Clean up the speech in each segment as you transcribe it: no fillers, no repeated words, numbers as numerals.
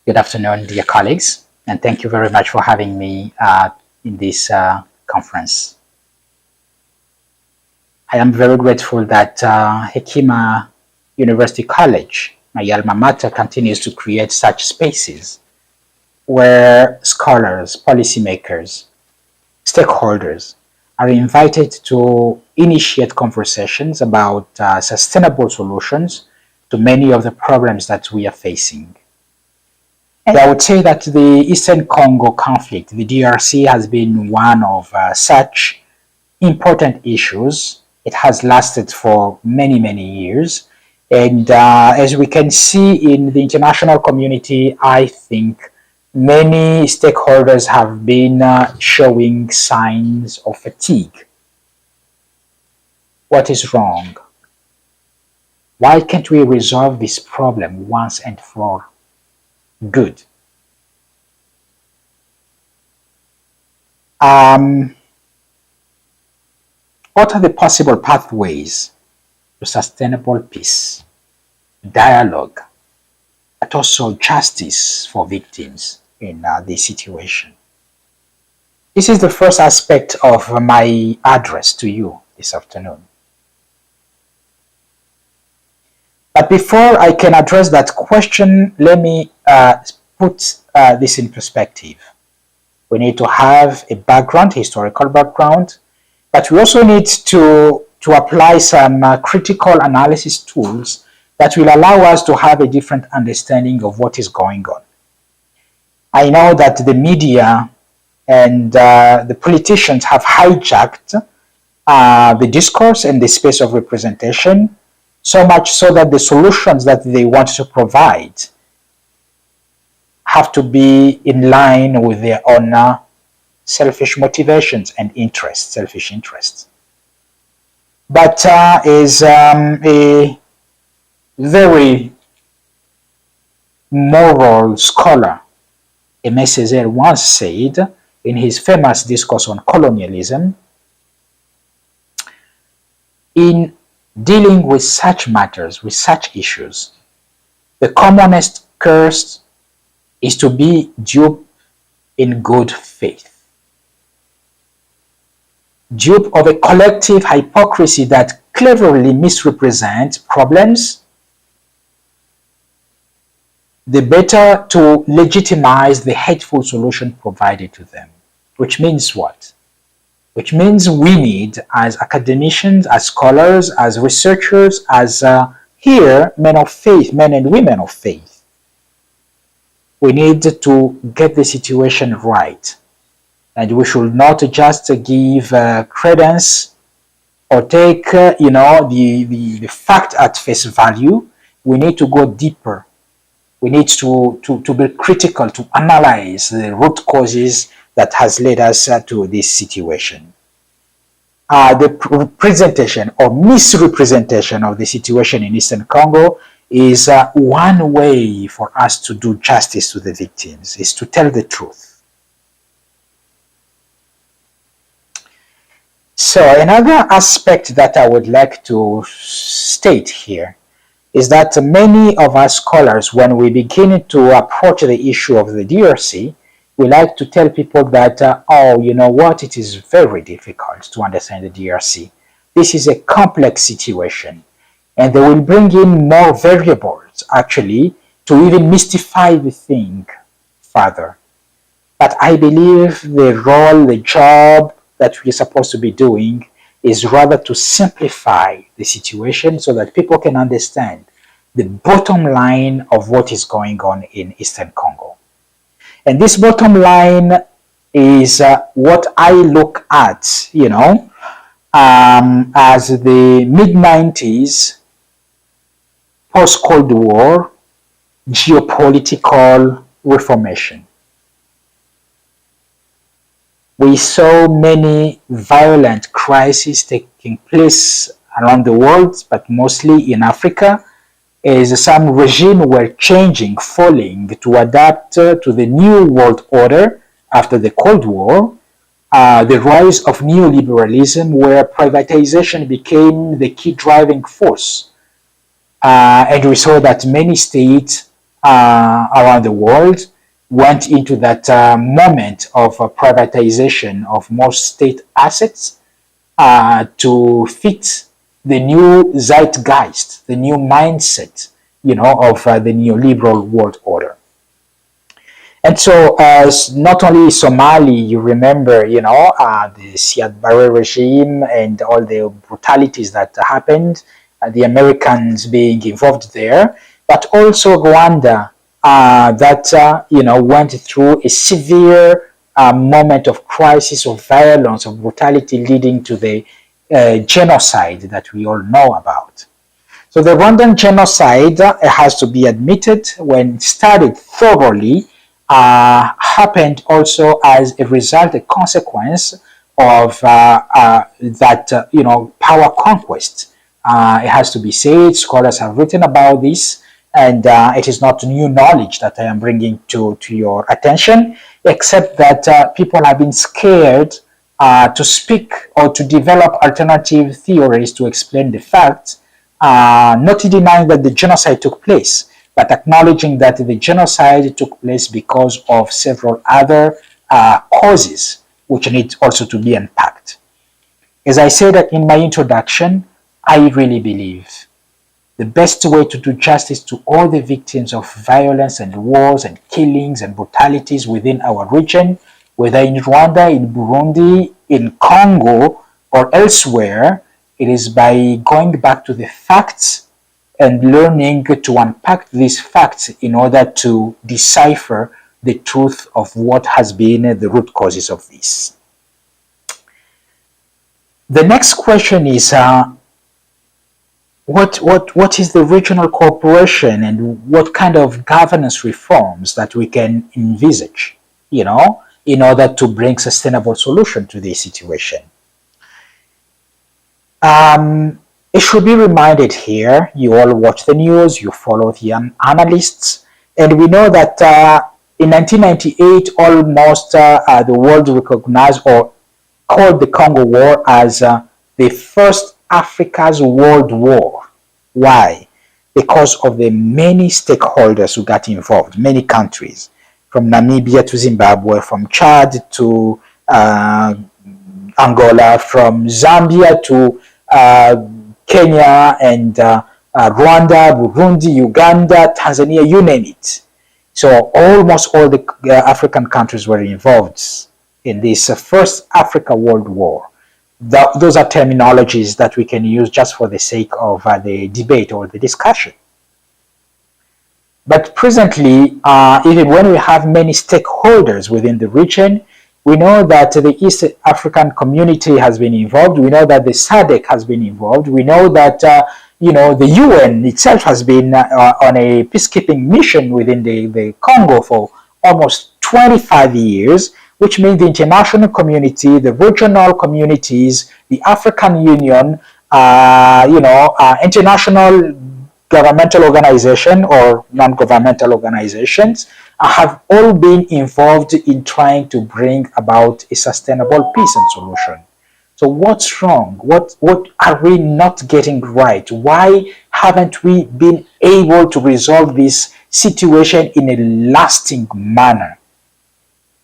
Good afternoon, dear colleagues, and thank you very much for having me in this conference. I am very grateful that Hekima University College, my alma mater, continues to create such spaces where scholars, policymakers, stakeholders are invited to initiate conversations about sustainable solutions to many of the problems that we are facing. And I would say that the Eastern Congo conflict, the DRC, has been one of such important issues. It has lasted for many, many years. And as we can see in the international community, I think many stakeholders have been showing signs of fatigue. What is wrong? Why can't we resolve this problem once and for good? What are the possible pathways to sustainable peace, dialogue, but also justice for victims in this situation? This is the first aspect of my address to you this afternoon. But before I can address that question, let me put this in perspective. We need to have a background, historical background, but we also need to apply some critical analysis tools that will allow us to have a different understanding of what is going on. I know that the media and the politicians have hijacked the discourse and the space of representation, so much so that the solutions that they want to provide have to be in line with their own selfish motivations and interests, selfish interests. But as a very moral scholar, Aimé Césaire once said in his famous discourse on colonialism, in dealing with such matters, with such issues, the commonest curse is to be dupe in good faith. Dupe of a collective hypocrisy that cleverly misrepresents problems, the better to legitimize the hateful solution provided to them. Which means what? Which means we need, as academicians, as scholars, as researchers, as men of faith, men and women of faith, we need to get the situation right. And we should not just give credence or take the fact at face value. We need to go deeper. We need to be critical, to analyze the root causes that has led us to this situation. The presentation or misrepresentation of the situation in Eastern Congo is one way for us to do justice to the victims, is to tell the truth. So another aspect that I would like to state here is that many of us scholars, when we begin to approach the issue of the DRC, we like to tell people that, oh, you know what, it is very difficult to understand the DRC. This is a complex situation. And they will bring in more variables, actually, to even mystify the thing further. But I believe the role, the job that we're supposed to be doing is rather to simplify the situation so that people can understand the bottom line of what is going on in Eastern Congo. And this bottom line is what I look at, as the mid-90s, post-Cold War, geopolitical reformation. We saw many violent crises taking place around the world, but mostly in Africa, as some regimes were changing, falling to adapt to the new world order after the Cold War, the rise of neoliberalism, where privatization became the key driving force. And we saw that many states around the world went into that moment of privatization of most state assets to fit the new zeitgeist, the new mindset, of the neoliberal world order. And so, not only Somali, you remember, the Siad Barre regime and all the brutalities that happened, the Americans being involved there, but also Rwanda, that went through a severe moment of crisis, of violence, of brutality, leading to the genocide that we all know about. So the Rwandan genocide, has to be admitted, when studied thoroughly, happened also as a result, a consequence of that power conquest. It has to be said, scholars have written about this, and it is not new knowledge that I am bringing to your attention, except that people have been scared to speak or to develop alternative theories to explain the facts, not denying that the genocide took place, but acknowledging that the genocide took place because of several other causes, which need also to be unpacked. As I said in my introduction, I really believe the best way to do justice to all the victims of violence and wars and killings and brutalities within our region, whether in Rwanda, in Burundi, in Congo, or elsewhere, it is by going back to the facts and learning to unpack these facts in order to decipher the truth of what has been the root causes of this. The next question is, what is the regional cooperation and what kind of governance reforms that we can envisage, in order to bring sustainable solution to this situation? It should be reminded here, you all watch the news, you follow the analysts, and we know that in 1998, almost the world recognized or called the Congo War as the first Africa's World War. Why? Because of the many stakeholders who got involved, many countries, from Namibia to Zimbabwe, from Chad to Angola, from Zambia to Kenya and Rwanda, Burundi, Uganda, Tanzania, you name it. So almost all the African countries were involved in this first Africa World War. Those are terminologies that we can use just for the sake of the debate or the discussion. But presently, even when we have many stakeholders within the region, we know that the East African community has been involved. We know that the SADC has been involved. We know that the UN itself has been on a peacekeeping mission within the Congo for almost 25 years, which means the international community, the regional communities, the African Union, international governmental organization or non-governmental organizations have all been involved in trying to bring about a sustainable peace and solution. So what's wrong? What are we not getting right? Why haven't we been able to resolve this situation in a lasting manner?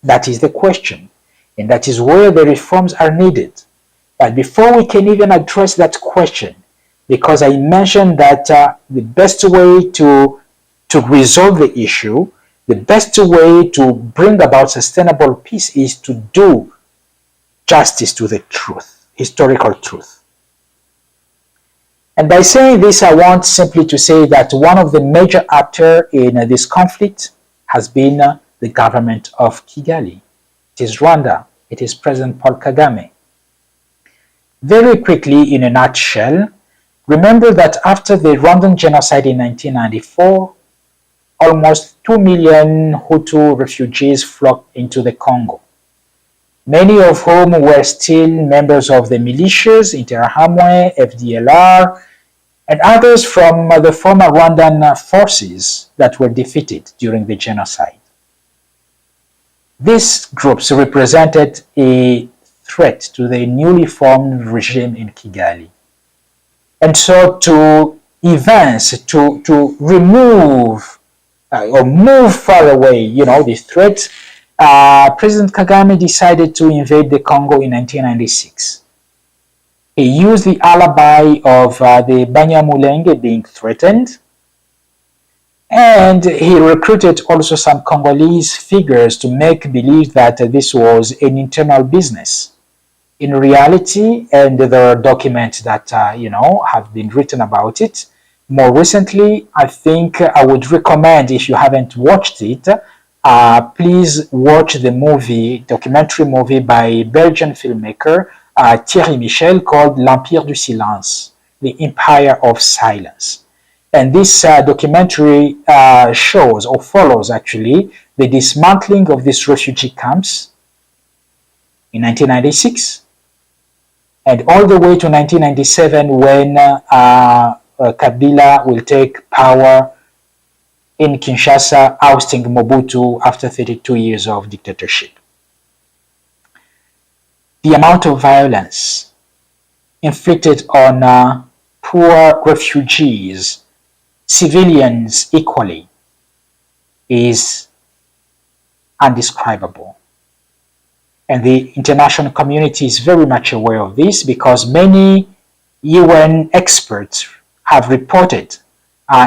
That is the question, and that is where the reforms are needed. But before we can even address that question, because I mentioned that the best way to resolve the issue, the best way to bring about sustainable peace is to do justice to the truth, historical truth. And by saying this, I want simply to say that one of the major actors in this conflict has been the government of Kigali. It is Rwanda. It is President Paul Kagame. Very quickly, in a nutshell, remember that after the Rwandan genocide in 1994, almost 2 million Hutu refugees flocked into the Congo, many of whom were still members of the militias, Interahamwe, FDLR, and others from the former Rwandan forces that were defeated during the genocide. These groups represented a threat to the newly formed regime in Kigali. And so to advance, to remove or move far away, the threat, President Kagame decided to invade the Congo in 1996. He used the alibi of the Banyamulenge being threatened, and he recruited also some Congolese figures to make believe that this was an internal business. In reality, and there are documents that have been written about it. More recently, I think I would recommend, if you haven't watched it, please watch the documentary movie by Belgian filmmaker Thierry Michel called L'Empire du Silence, the Empire of Silence. And this documentary shows or follows actually the dismantling of these refugee camps in 1996 and all the way to 1997 when Kabila will take power in Kinshasa, ousting Mobutu after 32 years of dictatorship. The amount of violence inflicted on poor refugees, civilians equally, is undescribable. And the international community is very much aware of this because many UN experts have reported,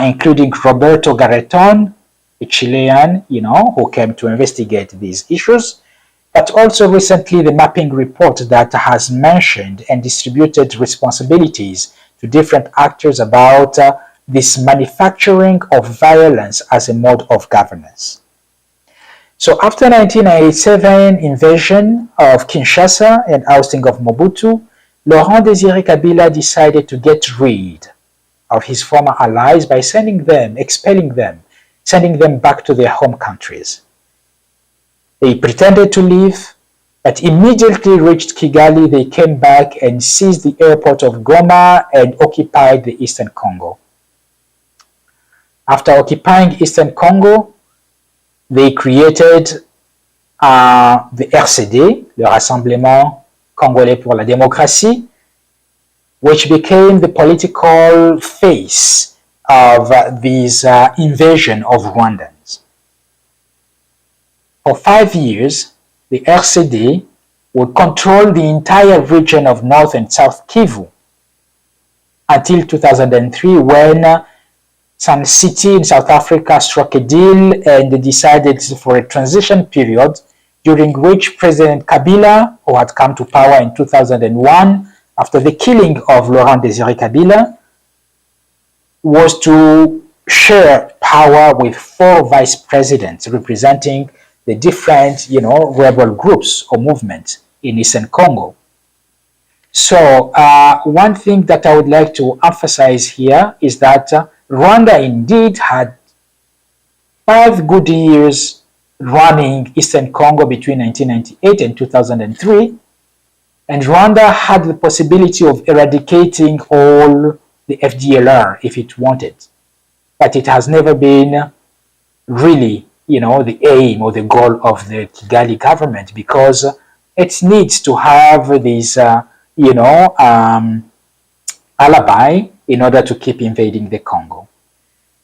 including Roberto Garreton, a Chilean, who came to investigate these issues, but also recently the mapping report that has mentioned and distributed responsibilities to different actors about this manufacturing of violence as a mode of governance. So after 1997 invasion of Kinshasa and ousting of Mobutu, Laurent Désiré Kabila decided to get rid of his former allies by expelling them, sending them back to their home countries. They pretended to leave, but immediately reached Kigali, they came back and seized the airport of Goma and occupied the Eastern Congo. After occupying Eastern Congo, they created the RCD, le Rassemblement Congolais pour la Démocratie, which became the political face of this invasion of Rwandans. For 5 years, the RCD would control the entire region of North and South Kivu until 2003 when Sun City in South Africa struck a deal and decided for a transition period during which President Kabila, who had come to power in 2001 after the killing of Laurent Désiré Kabila, was to share power with 4 vice presidents representing the different, rebel groups or movements in Eastern Congo. So one thing that I would like to emphasize here is that Rwanda indeed had 5 good years running Eastern Congo between 1998 and 2003, and Rwanda had the possibility of eradicating all the FDLR if it wanted, but it has never been really, the aim or the goal of the Kigali government because it needs to have this, alibi in order to keep invading the Congo.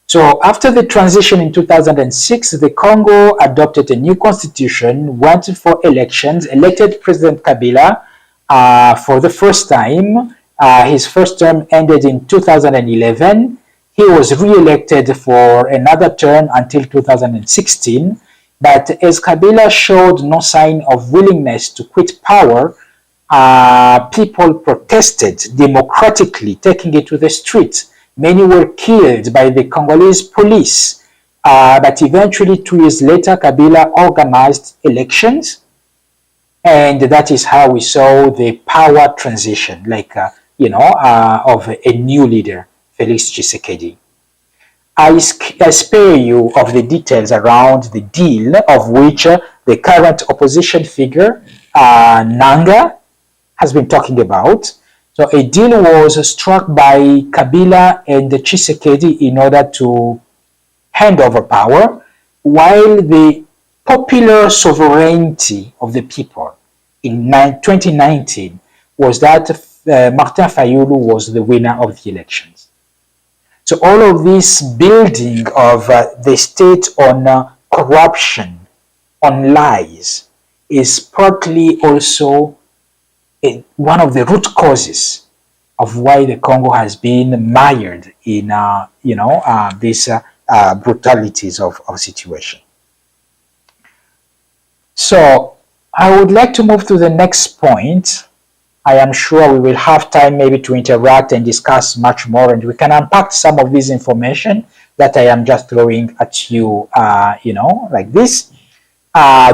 So after the transition in 2006, the Congo adopted a new constitution, went for elections, elected President Kabila for the first time. His first term ended in 2011. He was re-elected for another term until 2016. But as Kabila showed no sign of willingness to quit power, people protested democratically, taking it to the streets. Many were killed by the Congolese police. But eventually, 2 years later, Kabila organized elections. And that is how we saw the power transition, of a new leader, Felix Tshisekedi. I spare you of the details around the deal of which the current opposition figure, Nanga, has been talking about. So a deal was struck by Kabila and Tshisekedi in order to hand over power, while the popular sovereignty of the people in 2019 was that Martin Fayulu was the winner of the elections. So all of this building of the state on corruption, on lies, is partly also one of the root causes of why the Congo has been mired in, these brutalities of situation. So I would like to move to the next point. I am sure we will have time maybe to interact and discuss much more, and we can unpack some of this information that I am just throwing at you, like this,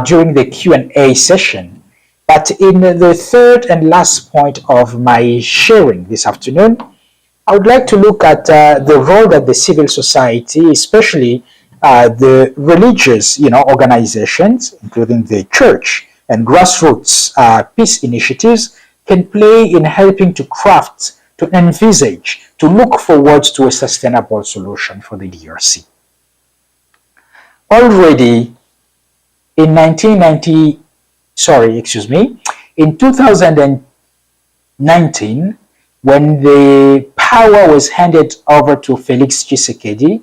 during the Q&A session. But in the third and last point of my sharing this afternoon, I would like to look at the role that the civil society, especially the religious, organizations, including the church and grassroots peace initiatives, can play in helping to craft, to envisage, to look forward to a sustainable solution for the DRC. Already in 2019, when the power was handed over to Felix Tshisekedi,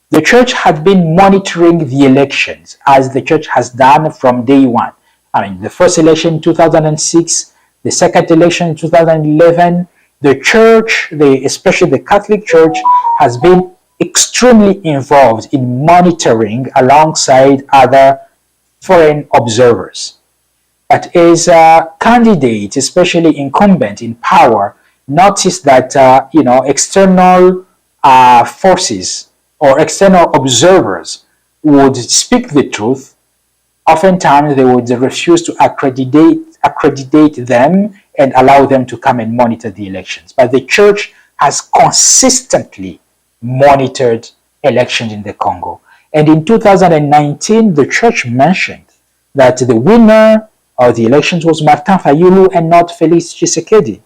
the church had been monitoring the elections, as the church has done from day one. The first election in 2006, the second election in 2011, the church, especially the Catholic Church, has been extremely involved in monitoring alongside other foreign observers. But as a candidate, especially incumbent in power, noticed that external forces or external observers would speak the truth. Oftentimes they would refuse to accredit them and allow them to come and monitor the elections. But the church has consistently monitored elections in the Congo. And in 2019, the church mentioned that the winner of the elections was Martin Fayulu and not Felix Tshisekedi.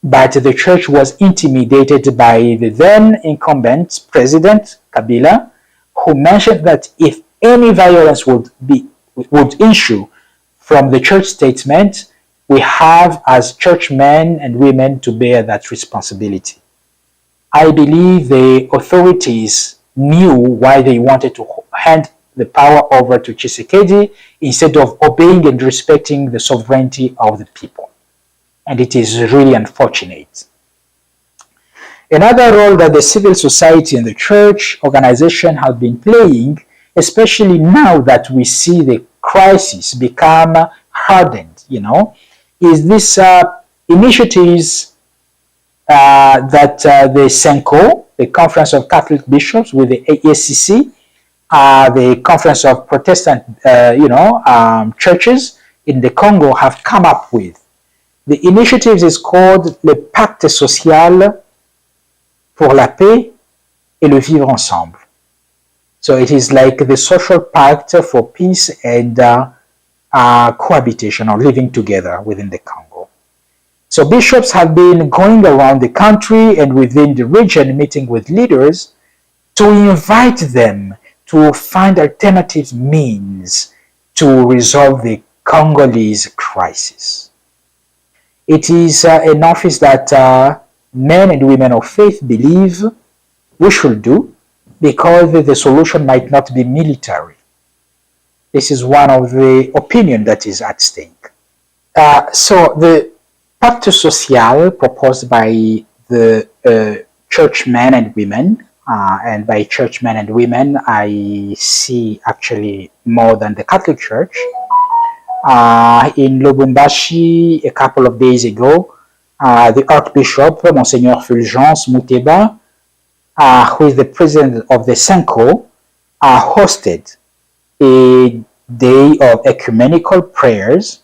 But the church was intimidated by the then incumbent president, Kabila, who mentioned that if any violence would issue from the church statement, we have as churchmen and women to bear that responsibility. I believe the authorities knew why they wanted to hand the power over to Tshisekedi instead of obeying and respecting the sovereignty of the people. And it is really unfortunate. Another role that the civil society and the church organization have been playing, especially now that we see the crisis become hardened, is this initiatives that the CENCO, the Conference of Catholic Bishops, with the ASCC, the Conference of Protestant, churches in the Congo have come up with. The initiative is called le Pacte Social pour la paix et le vivre ensemble. So it is like the social pact for peace and cohabitation or living together within the Congo. So bishops have been going around the country and within the region meeting with leaders to invite them to find alternative means to resolve the Congolese crisis. It is an office that men and women of faith believe we should do because the solution might not be military. This is one of the opinion that is at stake. So the Pacte Social proposed by the churchmen and women, and by churchmen and women I see actually more than the Catholic Church. In Lubumbashi a couple of days ago, the Archbishop, Monseigneur Fulgence Muteba, who is the president of the CENCO, hosted a day of ecumenical prayers,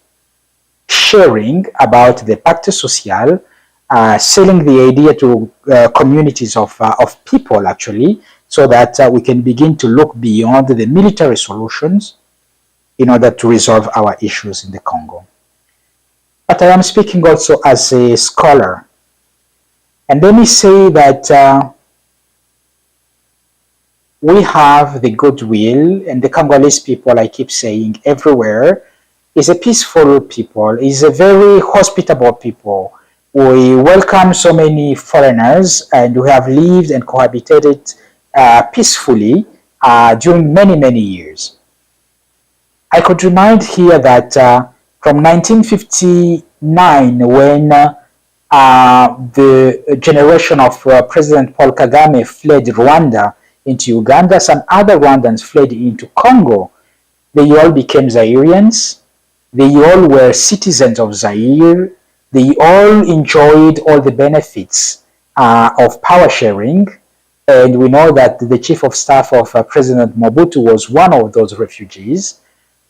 sharing about the Pacte Social, selling the idea to communities of people actually, so that we can begin to look beyond the military solutions in order to resolve our issues in the Congo. But I am speaking also as a scholar. And let me say that we have the goodwill, and the Congolese people, I keep saying, everywhere, is a peaceful people, is a very hospitable people. We welcome so many foreigners, and we have lived and cohabitated peacefully during many, many years. I could remind here that from 1959, when the generation of President Paul Kagame fled Rwanda into Uganda, some other Rwandans fled into Congo. They all became Zairians. They all were citizens of Zaire. They all enjoyed all the benefits of power sharing. And we know that the chief of staff of President Mobutu was one of those refugees.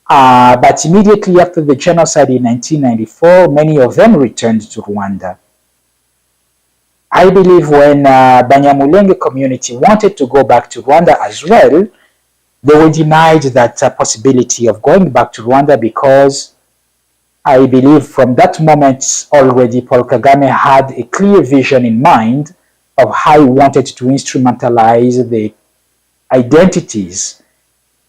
But immediately after the genocide in 1994, many of them returned to Rwanda. I believe when Banyamulenge community wanted to go back to Rwanda as well, they were denied that possibility of going back to Rwanda because I believe from that moment already Paul Kagame had a clear vision in mind of how he wanted to instrumentalize the identities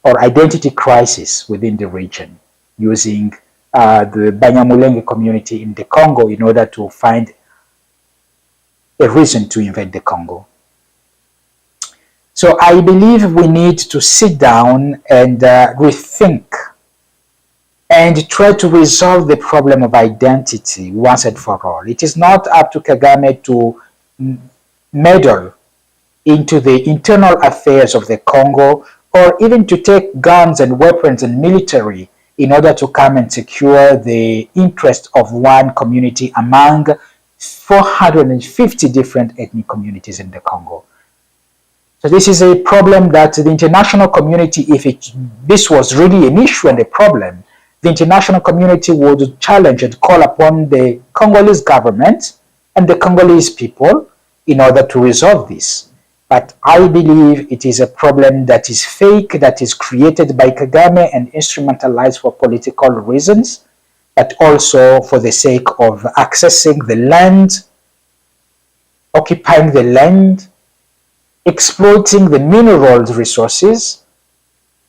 or identity crisis within the region using the Banyamulenge community in the Congo in order to find a reason to invade the Congo. So I believe we need to sit down and rethink and try to resolve the problem of identity once and for all. It is not up to Kagame to meddle into the internal affairs of the Congo or even to take guns and weapons and military in order to come and secure the interest of one community among 450 different ethnic communities in the Congo. So this is a problem that the international community, if this was really an issue and a problem, the international community would challenge and call upon the Congolese government and the Congolese people in order to resolve this. But I believe it is a problem that is fake, that is created by Kagame and instrumentalized for political reasons, but also for the sake of accessing the land, occupying the land, exploiting the mineral resources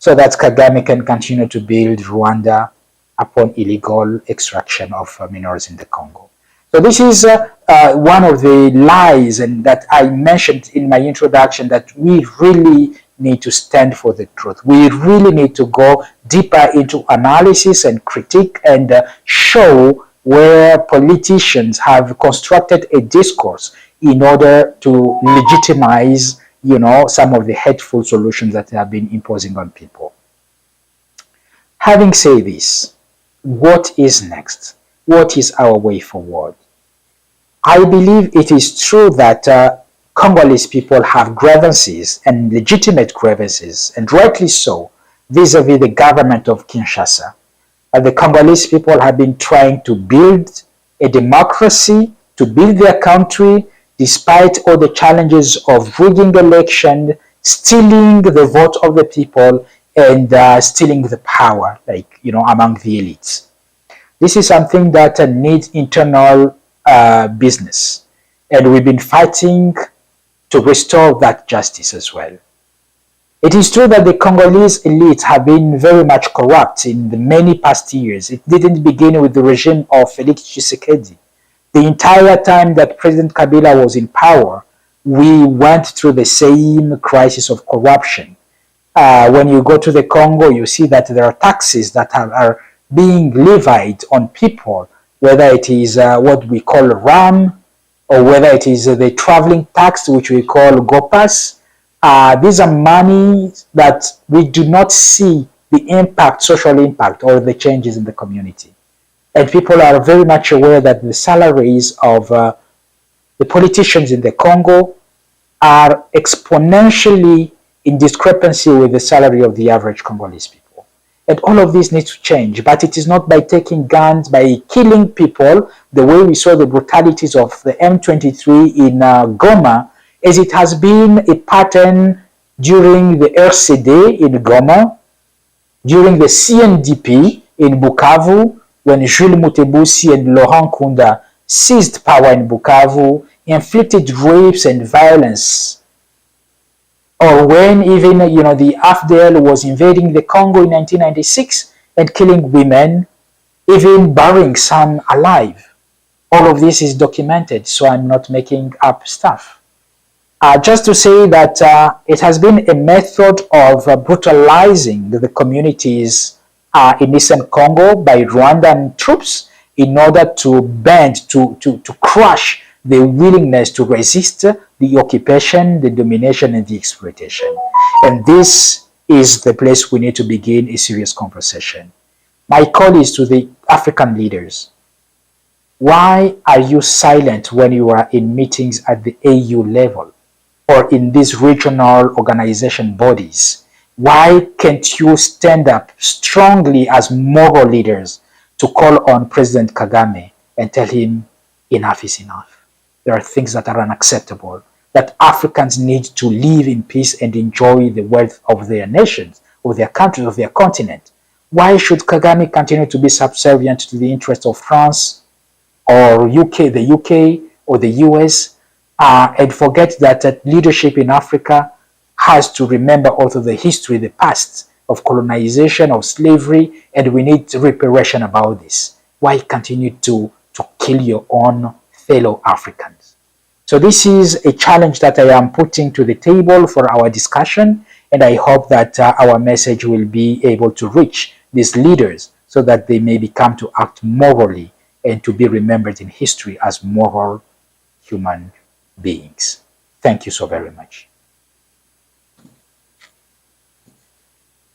so that Kagame can continue to build Rwanda upon illegal extraction of minerals in the Congo. So this is one of the lies and that I mentioned in my introduction, that we really need to stand for the truth. We really need to go deeper into analysis and critique and show where politicians have constructed a discourse in order to legitimize, some of the hateful solutions that they have been imposing on people. Having said this, what is next? What is our way forward? I believe it is true that Congolese people have grievances and legitimate grievances, and rightly so, vis-a-vis the government of Kinshasa. The Congolese people have been trying to build a democracy, to build their country, despite all the challenges of rigging election, stealing the vote of the people, and stealing the power, among the elites. This is something that needs internal business, and we've been fighting to restore that justice as well. It is true that the Congolese elites have been very much corrupt in the many past years. It didn't begin with the regime of Felix Tshisekedi. The entire time that President Kabila was in power, we went through the same crisis of corruption. When you go to the Congo, you see that there are taxes that are being levied on people, whether it is what we call RAM, or whether it is the traveling tax, which we call GOPAS. These are money that we do not see the impact, social impact, or the changes in the community. And people are very much aware that the salaries of the politicians in the Congo are exponentially in discrepancy with the salary of the average Congolese people. And all of this needs to change, but it is not by taking guns, by killing people, the way we saw the brutalities of the M23 in Goma, as it has been a pattern during the RCD in Goma, during the CNDP in Bukavu, when Jules Mutebusi and Laurent Kunda seized power in Bukavu, inflicted rapes and violence, or when even the AFDL was invading the Congo in 1996 and killing women, even burying some alive. All of this is documented, so I'm not making up stuff. Just to say that it has been a method of brutalizing the communities in Eastern Congo by Rwandan troops in order to bend, to crush the willingness to resist the occupation, the domination, and the exploitation. And this is the place we need to begin a serious conversation. My call is to the African leaders. Why are you silent when you are in meetings at the AU level or in these regional organization bodies? Why can't you stand up strongly as moral leaders to call on President Kagame and tell him enough is enough? There are things that are unacceptable, that Africans need to live in peace and enjoy the wealth of their nations, of their countries, of their continent. Why should Kagame continue to be subservient to the interests of France or the UK or the US, and forget that leadership in Africa has to remember also the history, the past of colonization, of slavery, and we need reparation about this. Why continue to kill your own fellow Africans? So this is a challenge that I am putting to the table for our discussion, and I hope that our message will be able to reach these leaders so that they may become to act morally and to be remembered in history as moral human beings. Thank you so very much.